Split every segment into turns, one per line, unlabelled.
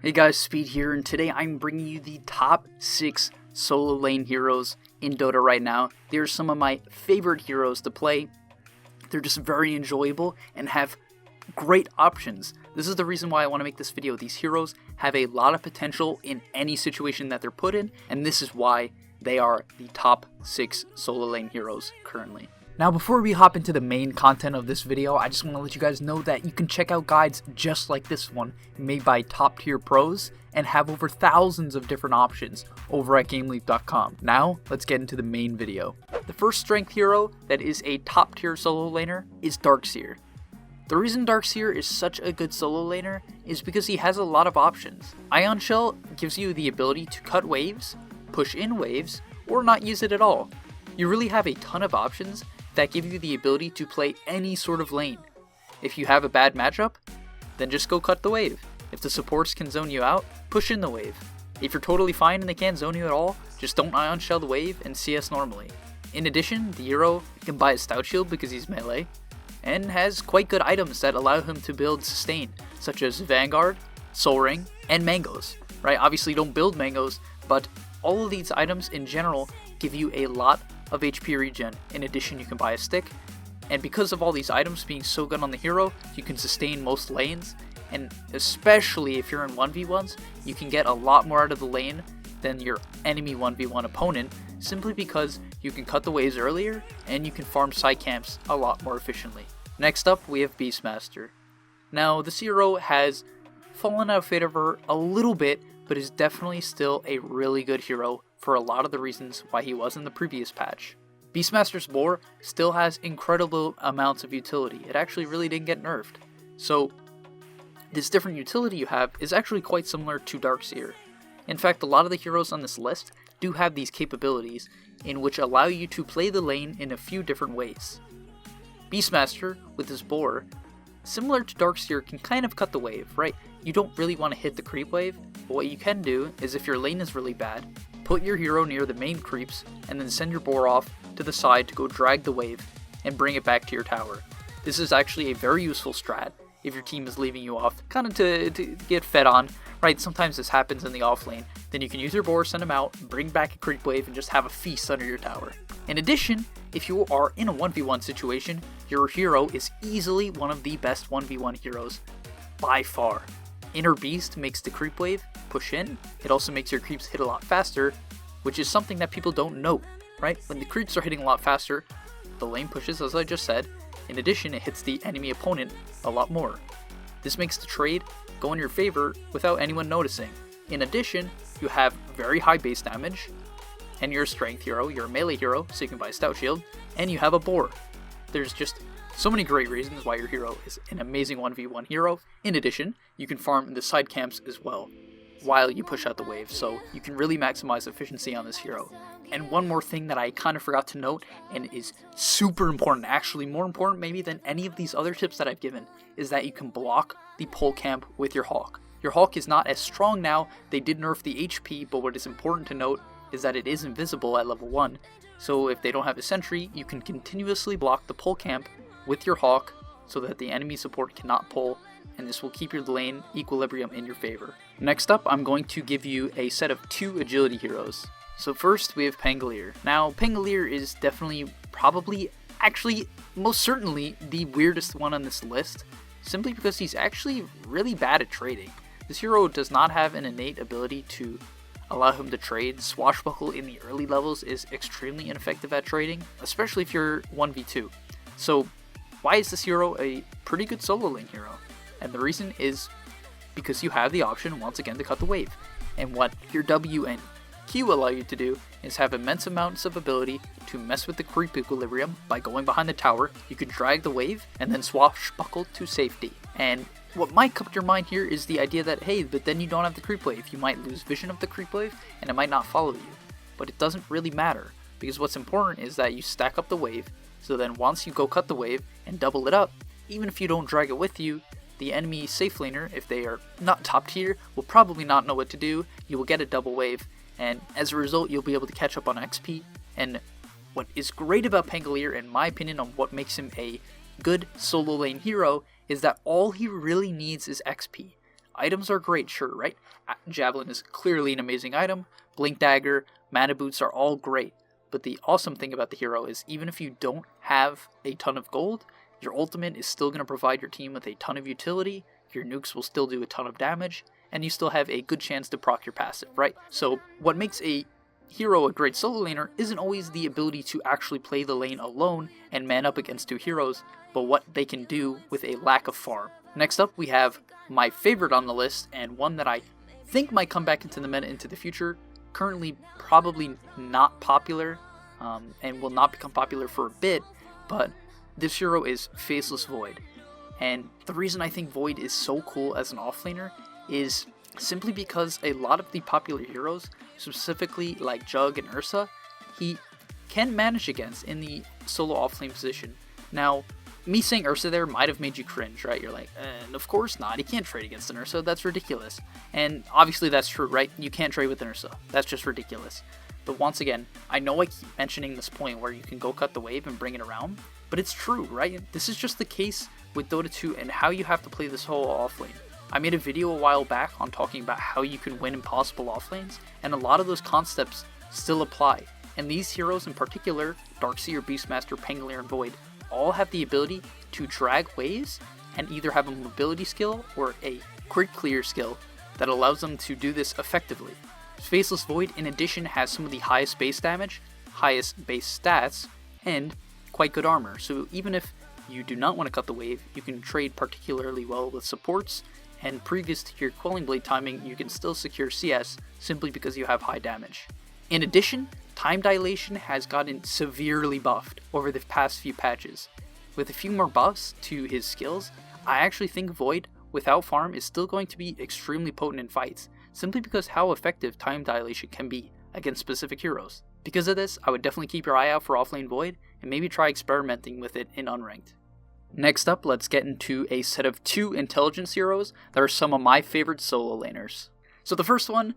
Hey guys, Speed here, and today I'm bringing you the top 6 solo lane heroes in Dota right now. They're some of my favorite heroes to play. They're just very enjoyable and have great options. This is the reason why I want to make this video. These heroes have a lot of potential in any situation that they're put in, and this is why they are the top 6 solo lane heroes currently. Now, before we hop into the main content of this video, I just want to let you guys know that you can check out guides just like this one, made by top tier pros, and have over thousands of different options over at gameleap.com. Now, let's get into the main video. The first strength hero that is a top tier solo laner is Seer. The reason Seer is such a good solo laner is because he has a lot of options. Ion Shell gives you the ability to cut waves, push in waves, or not use it at all. You really have a ton of options that give you the ability to play any sort of lane. If you have a bad matchup, then just go cut the wave. If the supports can zone you out, push in the wave. If you're totally fine and they can't zone you at all, just don't Ion Shell the wave and CS normally. In addition, the hero can buy a Stout Shield because he's melee, and has quite good items that allow him to build sustain, such as Vanguard, Soul Ring, and Mangoes. Right? Obviously don't build Mangoes, but all of these items in general give you a lot of HP regen. In addition, you can buy a stick, and because of all these items being so good on the hero, you can sustain most lanes, and especially if you're in 1v1s, you can get a lot more out of the lane than your enemy 1v1 opponent, simply because you can cut the waves earlier, and you can farm side camps a lot more efficiently. Next up, we have Beastmaster. Now, this hero has fallen out of favor a little bit, but is definitely still a really good hero for a lot of the reasons why he was in the previous patch. Beastmaster's Boar still has incredible amounts of utility. It actually really didn't get nerfed. So this different utility you have is actually quite similar to Seer. In fact, a lot of the heroes on this list do have these capabilities in which allow you to play the lane in a few different ways. Beastmaster, with his Boar, similar to Seer, can kind of cut the wave, right? You don't really want to hit the creep wave, but what you can do is if your lane is really bad, put your hero near the main creeps, and then send your Boar off to the side to go drag the wave and bring it back to your tower. This is actually a very useful strat if your team is leaving you off, kind of to get fed on, right? Sometimes this happens in the offlane. Then you can use your Boar, send him out, bring back a creep wave, and just have a feast under your tower. In addition, if you are in a 1v1 situation, your hero is easily one of the best 1v1 heroes by far. Inner Beast makes the creep wave push in. It also makes your creeps hit a lot faster, which is something that people don't know, right? When the creeps are hitting a lot faster, the lane pushes, as I just said. In addition, it hits the enemy opponent a lot more. This makes the trade go in your favor without anyone noticing. In addition, you have very high base damage, and you're a strength hero, you're a melee hero, so you can buy a Stout Shield, and you have a Boar. There's just so many great reasons why your hero is an amazing 1v1 hero. In addition, you can farm the side camps as well while you push out the wave, so you can really maximize efficiency on this hero. And one more thing that I kind of forgot to note, and is super important, actually more important maybe than any of these other tips that I've given, is that you can block the pole camp with your Hawk. Your Hawk is not as strong now, they did nerf the HP, but what is important to note is that it is invisible at level 1, so if they don't have a sentry, you can continuously block the pole camp with your Hawk so that the enemy support cannot pull, and this will keep your lane equilibrium in your favor. Next up, I'm going to give you a set of 2 agility heroes. So first, we have Pengle. Now, Pengle is definitely, probably, actually, most certainly the weirdest one on this list, simply because he's actually really bad at trading. This hero does not have an innate ability to allow him to trade. Swashbuckle in the early levels is extremely ineffective at trading, especially if you're 1v2. So why is this hero a pretty good solo lane hero? And the reason is because you have the option once again to cut the wave. And what your W and Q allow you to do is have immense amounts of ability to mess with the creep equilibrium by going behind the tower. You can drag the wave and then swashbuckle to safety. And what might come to your mind here is the idea that, hey, but then you don't have the creep wave. You might lose vision of the creep wave and it might not follow you. But it doesn't really matter, because what's important is that you stack up the wave, so then once you go cut the wave and double it up, even if you don't drag it with you, the enemy safe laner, if they are not top tier, will probably not know what to do. You will get a double wave, and as a result, you'll be able to catch up on XP. And what is great about Pengle, in my opinion, on what makes him a good solo lane hero, is that all he really needs is XP. Items are great, sure, right? Javelin is clearly an amazing item. Blink Dagger, Mana Boots are all great. But the awesome thing about the hero is even if you don't have a ton of gold, your ultimate is still going to provide your team with a ton of utility, your nukes will still do a ton of damage, and you still have a good chance to proc your passive, right? So what makes a hero a great solo laner isn't always the ability to actually play the lane alone and man up against two heroes, but what they can do with a lack of farm. Next up we have my favorite on the list, and one that I think might come back into the meta into the future, currently probably not popular, and will not become popular for a bit, but this hero is Faceless Void. And the reason I think Void is so cool as an offlaner is simply because a lot of the popular heroes, specifically like Jug and Ursa, he can manage against in the solo offlane position. Now, me saying Ursa there might have made you cringe, right? You're like, of course not, he can't trade against an Ursa, that's ridiculous. And obviously that's true, right? You can't trade with an Ursa, that's just ridiculous. But once again, I know I keep mentioning this point where you can go cut the wave and bring it around, but it's true, right? This is just the case with Dota 2 and how you have to play this whole offlane. I made a video a while back on talking about how you can win impossible offlanes, and a lot of those concepts still apply. And these heroes in particular, Seer, Beastmaster, Pengle, and Void, all have the ability to drag waves and either have a mobility skill or a crit clear skill that allows them to do this effectively. Faceless Void in addition has some of the highest base damage, highest base stats, and quite good armor, so even if you do not want to cut the wave, you can trade particularly well with supports, and previous to your Quelling Blade timing, you can still secure CS simply because you have high damage. In addition, time dilation has gotten severely buffed over the past few patches. With a few more buffs to his skills, I actually think Void without farm is still going to be extremely potent in fights, simply because how effective time dilation can be against specific heroes. Because of this, I would definitely keep your eye out for Offlane Void, and maybe try experimenting with it in unranked. Next up, let's get into a set of 2 intelligence heroes that are some of my favorite solo laners. So the first one,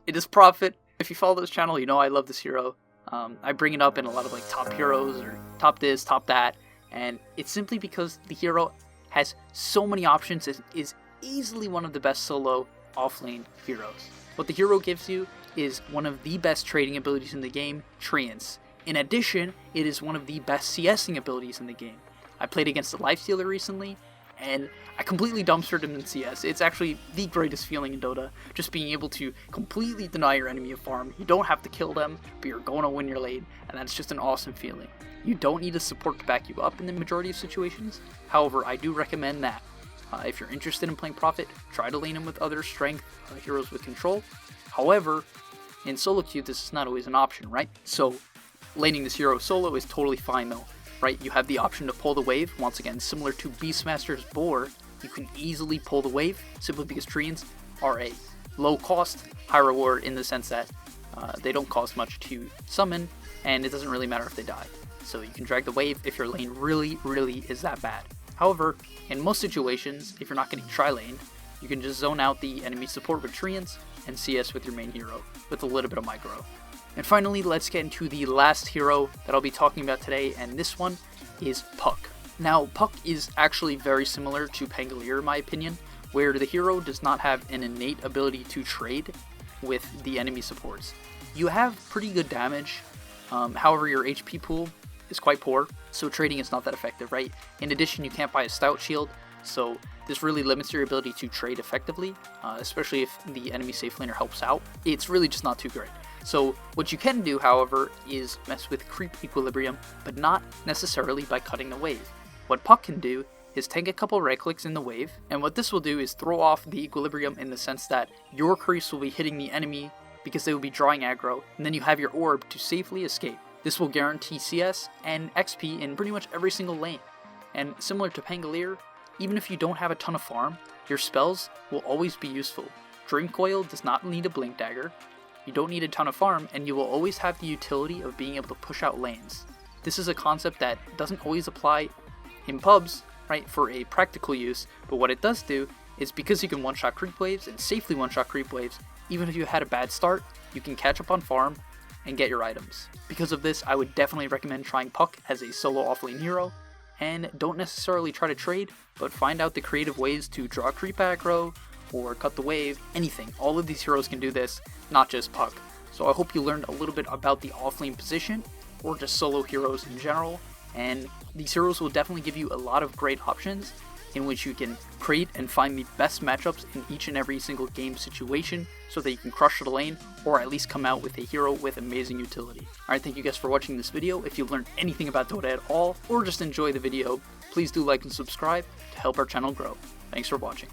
it is Prophet. If you follow this channel, you know I love this hero. I bring it up in a lot of like top heroes, or top this, top that, and it's simply because the hero has so many options and is easily one of the best solo offlane heroes. What the hero gives you is one of the best trading abilities in the game, Treants. In addition, it is one of the best CSing abilities in the game. I played against a Lifestealer recently, and I completely dumpstered him in CS. It's actually the greatest feeling in Dota, just being able to completely deny your enemy a farm. You don't have to kill them, but you're going to win your lane, and that's just an awesome feeling. You don't need a support to back you up in the majority of situations. However, I do recommend that if you're interested in playing Prophet, try to lane him with other strength heroes with control. However, in solo queue, this is not always an option, right? So, laning this hero solo is totally fine though, right? You have the option to pull the wave. Once again, similar to Beastmaster's Boar, you can easily pull the wave simply because Treants are a low cost, high reward in the sense that they don't cost much to summon, and it doesn't really matter if they die. So you can drag the wave if your lane really is that bad. However, in most situations, if you're not getting tri-lane, you can just zone out the enemy support with Treants and CS with your main hero, with a little bit of micro. And finally, let's get into the last hero that I'll be talking about today, and this one is Puck. Now, Puck is actually very similar to Pengle in my opinion, where the hero does not have an innate ability to trade with the enemy supports. You have pretty good damage, however your HP pool is quite poor, so trading is not that effective, right? In addition, you can't buy a stout shield, so this really limits your ability to trade effectively, especially if the enemy safe laner helps out. It's really just not too great. So what you can do, however, is mess with creep equilibrium, but not necessarily by cutting the wave. What Puck can do is take a couple right clicks in the wave, and what this will do is throw off the equilibrium in the sense that your creeps will be hitting the enemy because they will be drawing aggro, and then you have your orb to safely escape. This will guarantee CS and XP in pretty much every single lane. And similar to Pengle, even if you don't have a ton of farm, your spells will always be useful. Dream Coil does not need a Blink Dagger, you don't need a ton of farm, and you will always have the utility of being able to push out lanes. This is a concept that doesn't always apply in pubs, right, for a practical use, but what it does do is because you can one-shot creep waves and safely one-shot creep waves, even if you had a bad start, you can catch up on farm and get your items. Because of this, I would definitely recommend trying Puck as a solo offlane hero, and don't necessarily try to trade, but find out the creative ways to draw creep aggro, or cut the wave, anything. All of these heroes can do this, not just Puck. So I hope you learned a little bit about the offlane position, or just solo heroes in general, and these heroes will definitely give you a lot of great options in which you can create and find the best matchups in each and every single game situation so that you can crush the lane or at least come out with a hero with amazing utility. Alright, thank you guys for watching this video. If you learned anything about Dota at all or just enjoy the video, please do like and subscribe to help our channel grow. Thanks for watching.